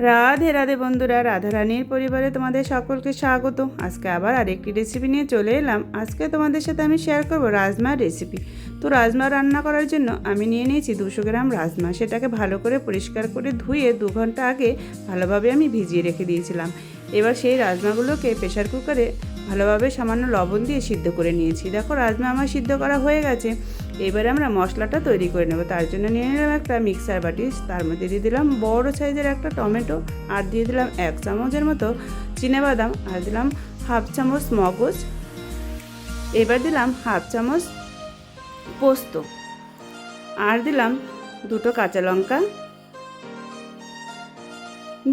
রাধে রাধে বন্ধুরা, রাধারানীর পরিবারে তোমাদের সকলকে স্বাগত। আজকে আবার আরেকটি রেসিপি নিয়ে চলে এলাম। আজকে তোমাদের সাথে আমি শেয়ার করব রাজমার রেসিপি। তো রাজমা রান্না করার জন্য আমি নিয়ে নিয়েছি 200 গ্রাম রাজমা। সেটাকে ভালো করে পরিষ্কার করে ধুয়ে 2 ঘন্টা আগে ভালোভাবে আমি ভিজিয়ে রেখে দিয়েছিলাম। এবার সেই রাজমাগুলোকে প্রেশার কুকারে ভালোভাবে সামান্য লবণ দিয়ে সিদ্ধ করে নিয়েছি। দেখো রাজমা আমার সিদ্ধ করা হয়ে গেছে। এবারে আমরা মশলাটা তৈরি করে নেব। তার জন্য নিয়ে নিলাম একটা মিক্সার বাটি, তার মধ্যে দিয়ে দিলাম বড় সাইজের একটা টমেটো, আর দিয়ে দিলাম 1 চামচের মতো চিনেবাদাম, আর দিলাম 1/2 চামচ মগজ, এবার দিলাম 1/2 চামচ পোস্ত, আর দিলাম 2টো কাঁচা লঙ্কা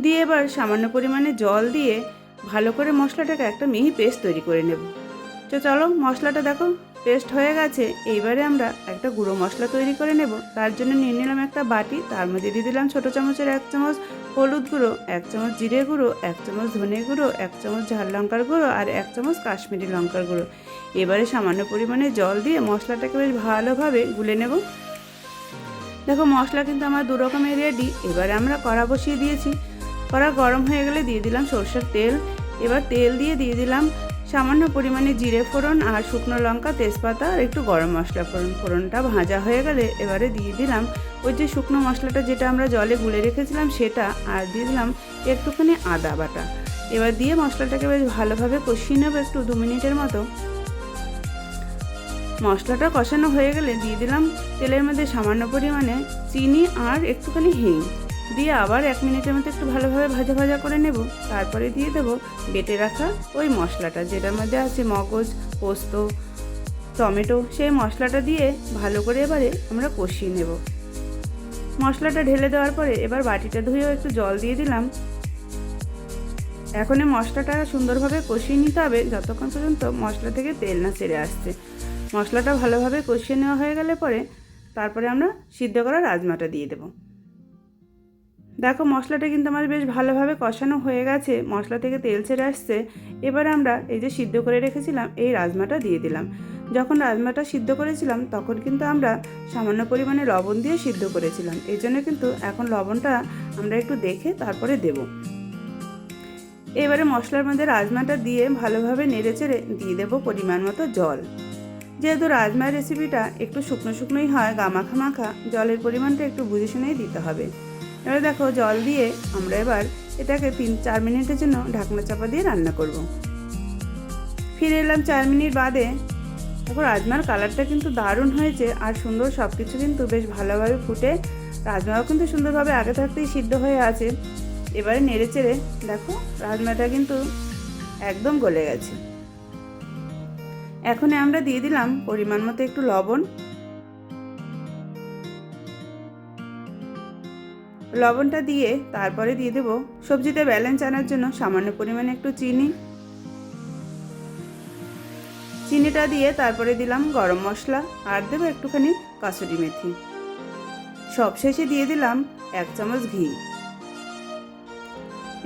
দিয়ে এবার সামান্য পরিমাণে জল দিয়ে ভালো করে মশলাটাকে একটা মিহি পেস্ট তৈরি করে নেব। তো চলো, মশলাটা দেখো পেস্ট হয়ে গেছে। এইবারে আমরা একটা গুঁড়ো মশলা তৈরি করে নেব। তার জন্য নিয়ে নিলাম একটা বাটি, তার মধ্যে দিয়ে দিলাম ছোটো চামচের 1 চামচ হলুদ গুঁড়ো, 1 চামচ জিরে গুঁড়ো, 1 চামচ ধনে গুঁড়ো, 1 চামচ ঝাল লঙ্কার গুঁড়ো, আর 1 চামচ কাশ্মীরি লঙ্কার গুঁড়ো। এবারে সামান্য পরিমাণে জল দিয়ে মশলাটাকে বেশ ভালোভাবে গুলে নেব। দেখো মশলা কিন্তু আমার 2 রকমের রেডি। এবারে আমরা কড়া বসিয়ে দিয়েছি। কড়া গরম হয়ে গেলে দিয়ে দিলাম সরষের তেল। এবার তেল দিয়ে দিলাম সামান্য পরিমাণে জিরে ফোড়ন, আর শুকনো লঙ্কা, তেজপাতা, আর একটু গরম মশলা ফোড়ন। ফোড়নটা ভাজা হয়ে গেলে এবারে দিয়ে দিলাম ওই যে শুকনো মশলাটা যেটা আমরা জলে গুলে রেখেছিলাম সেটা, আর দিয়ে দিলাম একটুখানি আদা বাটা। এবার দিয়ে মশলাটাকে বেশ ভালোভাবে কষিয়ে নেব একটু 2 মিনিটের মতো। মশলাটা কষানো হয়ে গেলে দিয়ে দিলাম তেলের মধ্যে সামান্য পরিমাণে চিনি আর একটুখানি হিং দিয়ে আবার 1 মিনিটের মতো একটু ভালোভাবে ভাজা ভাজা করে নেব। তারপরে দিয়ে দেবো বেটে রাখা ওই মশলাটা, যেটার মধ্যে আছে মগজ, পোস্ত, টমেটো। সেই মশলাটা দিয়ে ভালো করে এবারে আমরা কষিয়ে নেব। মশলাটা ঢেলে দেওয়ার পরে এবার বাটিটা ধুয়েও একটু জল দিয়ে দিলাম। এখন এই মশলাটা সুন্দরভাবে কষিয়ে নিতে হবে যতক্ষণ পর্যন্ত মশলা থেকে তেল না ছেড়ে আসছে। মশলাটা ভালোভাবে কষিয়ে নেওয়া হয়ে গেলে পরে তারপরে আমরা সিদ্ধ করা রাজমাটা দিয়ে দেব। দেখো মশলাটা কিন্তু আমার বেশ ভালোভাবে কষানো হয়ে গেছে, মশলা থেকে তেল ছেড়ে আসছে। এবার আমরা এই যে সিদ্ধ করে রেখেছিলাম এই রাজমাটা দিয়ে দিলাম। যখন রাজমাটা সিদ্ধ করেছিলাম তখন কিন্তু আমরা সামান্য পরিমাণে লবণ দিয়ে সিদ্ধ করেছিলাম, এই জন্য কিন্তু এখন লবণটা আমরা একটু দেখে তারপরে দেব। এবারে মশলার মধ্যে রাজমাটা দিয়ে ভালোভাবে নেড়েচেড়ে দিয়ে দেবো পরিমাণ মতো জল। যেহেতু রাজমার রেসিপিটা একটু শুকনো শুকনোই হয়, গামাখা মাখা, জলের পরিমাণটা একটু বুঝে শুনেই দিতে হবে। এবার দেখো জল দিয়ে আমরা এবার এটাকে 3-4 মিনিটের জন্য ঢাকনা চাপা দিয়ে রান্না করব। ফিরে এলাম 4 মিনিট বাদে। দেখো রাজমার কালারটা কিন্তু দারুণ হয়েছে, আর সুন্দর সব কিছু কিন্তু বেশ ভালোভাবে ফুটে রাজমাও কিন্তু সুন্দরভাবে আগে থাকতেই সিদ্ধ হয়ে আছে। এবারে নেড়ে চেড়ে দেখো রাজমাটা কিন্তু একদম গলে গেছে। এখন আমরা দিয়ে দিলাম পরিমাণ মতো একটু লবণ। লবণটা দিয়ে তারপরে দিয়ে দেব সবজিতে ব্যালেন্স আনার জন্য সামান্য পরিমাণে একটু চিনিটা দিয়ে তারপরে দিলাম গরম মশলা, আর দেবো একটুখানি কাসুরি মেথি। সবশেষে দিয়ে দিলাম 1 চামচ ঘি।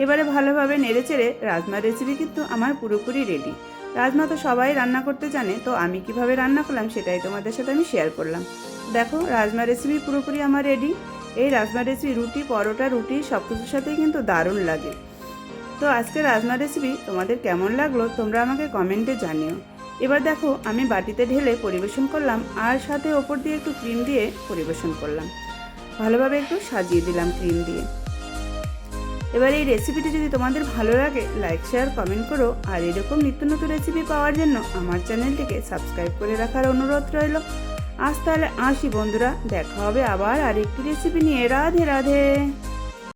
এবারে ভালোভাবে নেড়েচেড়ে রাজমার রেসিপি কিন্তু আমার পুরোপুরি রেডি। রাজমা তো সবাই রান্না করতে জানে, তো আমি কিভাবে রান্না করলাম সেটাই তোমাদের সাথে আমি শেয়ার করলাম। দেখো রাজমা রেসিপি পুরোপুরি আমার রেডি। এই রাজমা রেসিপি রুটি, পরোটা, রুটি সব কিছুর সাথেই কিন্তু দারুণ লাগে। তো আজকে রাজমা রেসিপি তোমাদের কেমন লাগলো তোমরা আমাকে কমেন্টে জানিও। এবার দেখো আমি বাটিতে ঢেলে পরিবেশন করলাম, আর সাথে ওপর দিয়ে একটু ক্রিম দিয়ে পরিবেশন করলাম। ভালোভাবে একটু সাজিয়ে দিলাম ক্রিম দিয়ে। এবার এই রেসিপিটি যদি তোমাদের ভালো লাগে লাইক, শেয়ার, কমেন্ট করো। আর এরকম নিত্য নতুন রেসিপি পাওয়ার জন্য আমার চ্যানেলটিকে সাবস্ক্রাইব করে রাখার অনুরোধ রইল। আজ তাহলে আসি বন্ধুরা, দেখা হবে আবার আরেকটি রেসিপি নিয়ে। রাধে রাধে।